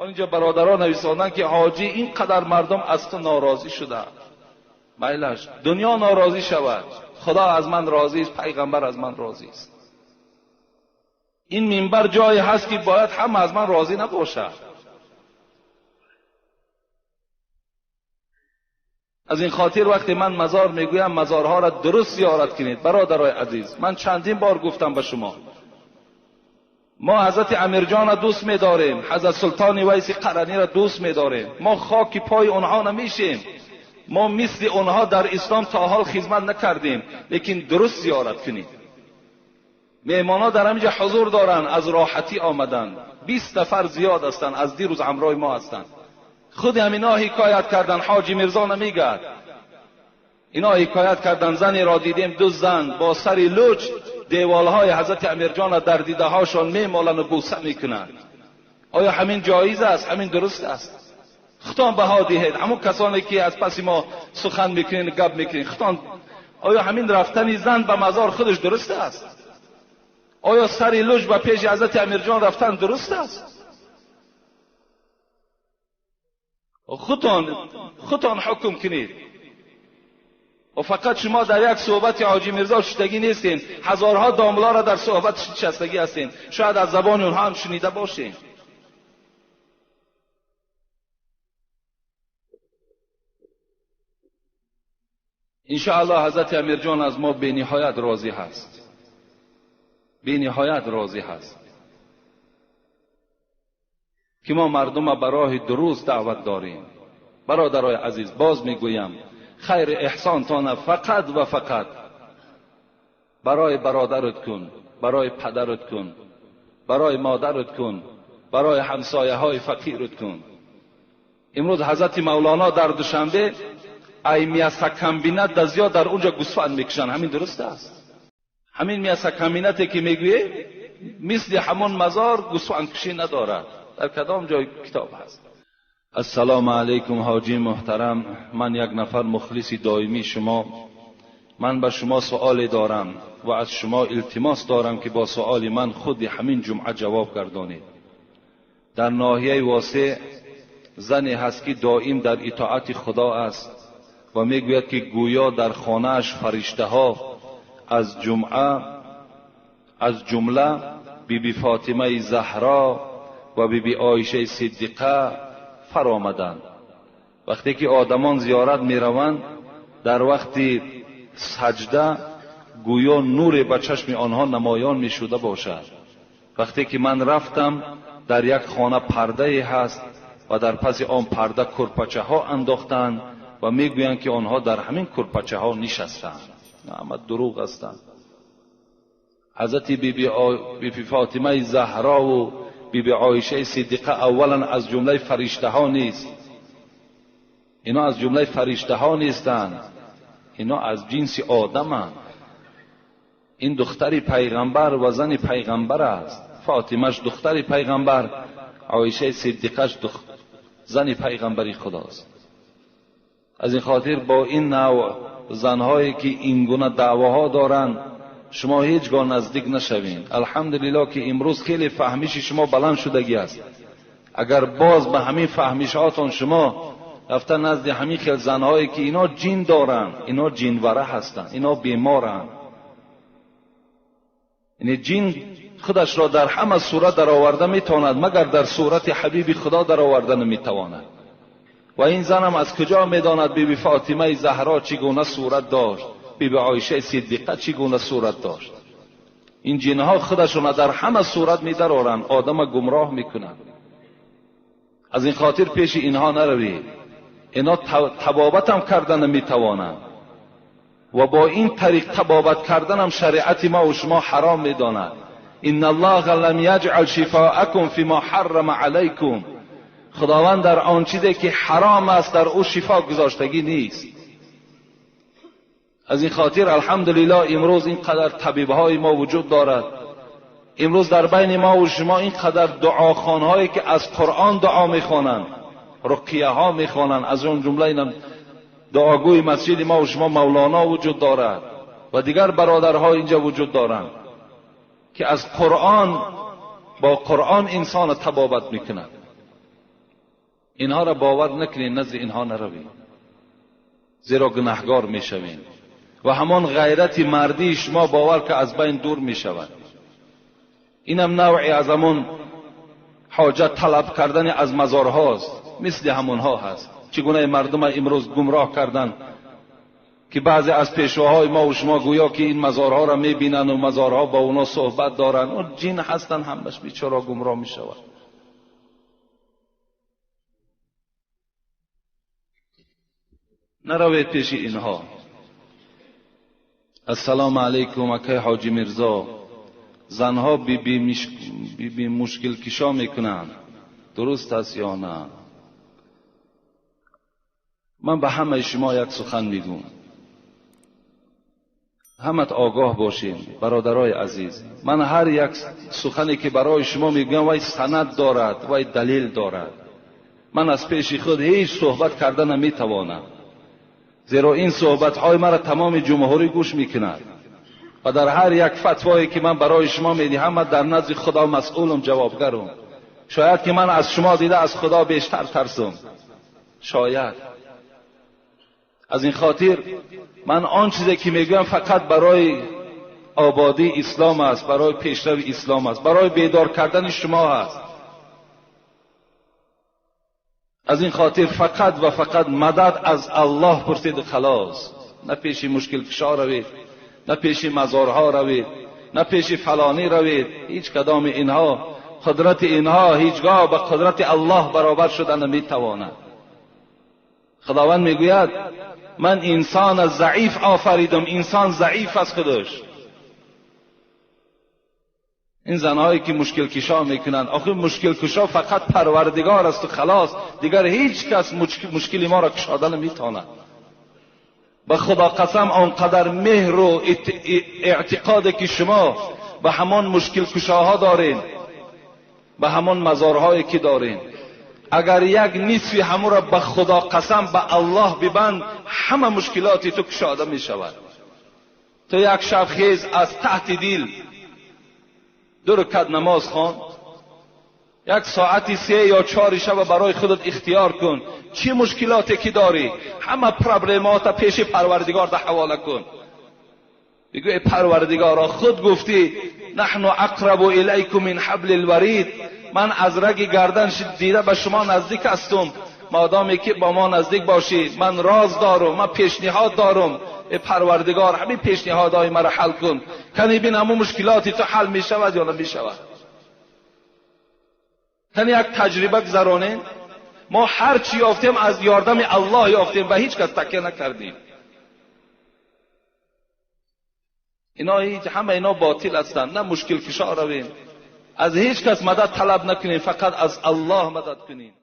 اینجا برادران نویساندن که حاجی اینقدر مردم از تو ناراضی شده، میلش دنیا ناراضی شود، خدا از من راضی است، پیغمبر از من راضی است. این منبر جایی هست که باید هم از من راضی نباشد. از این خاطر وقتی من مزار میگویم مزارها را درست زیارت کنید. برادرای عزیز، من چندین بار گفتم به شما، ما حضرت امیرجان را دوست می‌داریم، حضرت سلطان ویس قرنی را دوست می‌داریم، ما خاک پای اونها نمیشیم، ما مثل اونها در اسلام تا حال خدمت نکردیم، لیکن درست زیارت کنید. میهمانا در همینجا حضور دارن، از راحتی آمدن، 20 نفر زیاد هستن، از دیروز همراه ما هستن. خود همینا حکایت کردن، حاجی میرزا نمیگه، اینا حکایت کردن زنی را دیدیم، دو زن با سری لوچ دیوالهای حضرت امیرجان را در دیده هاشون میمالن و بوسه میکنن. آیا همین جایز است؟ همین درست است؟ خطان بها دهید. همون کسانی که از پس ما سخن میکنین، گپ میکنین، خطان آیا همین رفتن زن به مزار خودش درست است؟ آیا سری لوچ به پیش حضرت امیرجان رفتن درست است؟ خودتان حکم کنید. و فقط شما در یک صحبت حاجی میرزا شدگی نیستین، هزارها داملا را در صحبت شستگی هستین، شاید از زبان اونها هم شنیده باشین. انشاءالله حضرت امیرجان از ما به نهایت راضی هست، به نهایت راضی هست که ما مردم را به راه درست دعوت داریم. برادرای عزیز، باز میگویم خیر احسانتان فقط و فقط برای برادرت کن، برای پدرت کن، برای مادرت کن، برای همسایه های فقیرت کن. امروز حضرت مولانا در دوشنبه ای میاسکمبینت دزیا در اونجا گوسفند میکشن، همین درست است؟ همین میاسکمبینتی که میگویه مثل همون مزار گوسفند کشی ندارد، در کدام جای کتاب هست؟ السلام علیکم حاجی محترم، من یک نفر مخلص دائمی شما، من به شما سؤال دارم و از شما التماس دارم که با سؤال من خود همین جمعه جواب گردانید. در ناحیه واسع زنی هست که دائم در اطاعت خدا است و میگوید که گویا در خانه‌اش فرشته ها از جمله بیبی فاطمه زهرا و بیبی عایشه صدیقه فرآمدند. وقتی که آدمان زیارت می روند، در وقت سجده گویا نور به چشم آنها نمایان می شده باشد. وقتی که من رفتم، در یک خانه پرده هست و در پس آن پرده کرپچه ها انداختند و می گویند که آنها در همین کرپچه ها نشستند. نه، دروغ هستند. حضرت بیبی فاطمه زهرا و بیبی عایشه صدیقه اولا از جمله فرشته ها نیست، اینا از جمله فرشته ها نیستند، اینا از جنس آدمند. این دختر پیغمبر و زن پیغمبر است. فاطمهش دختر پیغمبر، عایشه صدیقهش زن پیغمبری خداست. از این خاطر با این نوع زنهایی که این گونه دعواها دارند شما هیچگاه نزدیک نشوین. الحمدلله که امروز خیلی فهمیش شما بلند شدگی است. اگر باز به همین فهمیشاتون شما رفتن نزد همین خیل زنهایی که اینا جین دارن، اینا جینوره هستن، اینا بیمارن، یعنی جین خودش را در همه صورت در آورده میتواند مگر در صورت حبیب خدا در آورده نمیتواند. و این زنم از کجا میداند بیبی فاطمه زهرا چگونه صورت داشت، بیبی عایشه صدیقه چگونه صورت داشت؟ این جنها خودشون در همه صورت میدرارن، آدم گمراه میکنن. از این خاطر پیش اینها نروید، اینا تبابت هم کردن میتوانند و با این طریق تبابت کردن هم شریعت ما و شما حرام میداند. ان الله لم یجعل شفاءکم فیما حرم علیکم، خداوند در آن چیزی که حرام است در او شفا گذاشتگی نیست. از این خاطر الحمدلله امروز اینقدر طبیبهای ما وجود دارد، امروز در بین ما و شما اینقدر دعاخوانهایی که از قرآن دعا میخوانند، رقیه ها میخوانند، از اون جمله اینم دعاگوی مسجد ما و شما مولانا وجود دارد و دیگر برادرها اینجا وجود دارند که از قرآن با قرآن انسان تبابت میکنند. اینها را باور نکنین، نزد اینها نروید، زیرا گناهگار میشوین و همان غیرت مردی شما باور که از بین دور میشود. اینم نوعی از همون حاجت طلب کردن از مزارهاست، مثل همونها هست. چگونه مردم امروز گمراه کردن که بعضی از پیشواهای ما و شما گویا که این مزارها را میبینن و مزارها با اونا صحبت دارن، اون جن هستن، همش بیچاره گمراه میشود. نروید پیش اینها. السلام علیکم اکای حاجی میرزا، زنها بی مشکل کشا میکنند، درست است یا نه؟ من به همه شما یک سخن میگم، همت آگاه باشین برادرای عزیز. من هر یک سخنی که برای شما میگم وای سند دارد، وای دلیل دارد. من از پیش خود هیچ صحبت کردن نمیتوانم، زیرا این صحبت های مرا تمام جمهوری گوش میکند و در هر یک فتوایی که من برای شما میدهم من در نزد خدا مسئولم، جوابگرم. شاید که من از شما دیده از خدا بیشتر ترسم، شاید. از این خاطر من آن چیزی که میگویم فقط برای آبادی اسلام است، برای پیشرو اسلام است، برای بیدار کردن شما است. از این خاطر فقط و فقط مدد از الله پرسید خلاص. نه پیش مشکل کشا روید، نه پیش مزارها روید، نه پیش فلانی روید. هیچ کدام اینها، قدرت اینها هیچگاه به قدرت الله برابر شدن نمیتواند. خداوند میگوید من انسان ضعیف آفریدم. انسان ضعیف از خودش. این زنهایی که مشکل کشا میکنند، آخه مشکل کشا فقط پروردگار است و خلاص، دیگر هیچ کس مشکل ما را کشاده نمیتواند. به خدا قسم آنقدر مهر و اعتقادی که شما به همان مشکل کشاها دارین، به همان مزارهایی که دارین، اگر یک نصف همون را به خدا قسم به الله ببند، همه مشکلاتی تو کشاده می شود. تو یک شب خیز از تحت دل 2 رکعت نماز خوان، یک ساعتی 3 یا 4 شب برای خودت اختیار کن. چه مشکلاتی که داری همه پرابلمات پیش پروردگار ده حواله کن. بگو ای پروردگارا، خود گفتی نحن اقرب الیکم من حبل الورید، من از رگ گردن دیده به شما نزدیک هستم. مادامی که با ما نزدیک باشی، من راز دارم، من پیشنهاد دارم. ای پروردگار همین پیشنهادهای مرا حل کن. کنی بین همون مشکلاتی تو حل می شود یا نمی شود. کنی یک تجربه گذرانیم. ما هر چی یافتیم از یاردم الله یافتیم و هیچ کس تکیه نکردیم. همه اینا باطل هستند. نه مشکل کشا رویم، از هیچ کس مدد طلب نکنیم، فقط از الله مدد کنیم.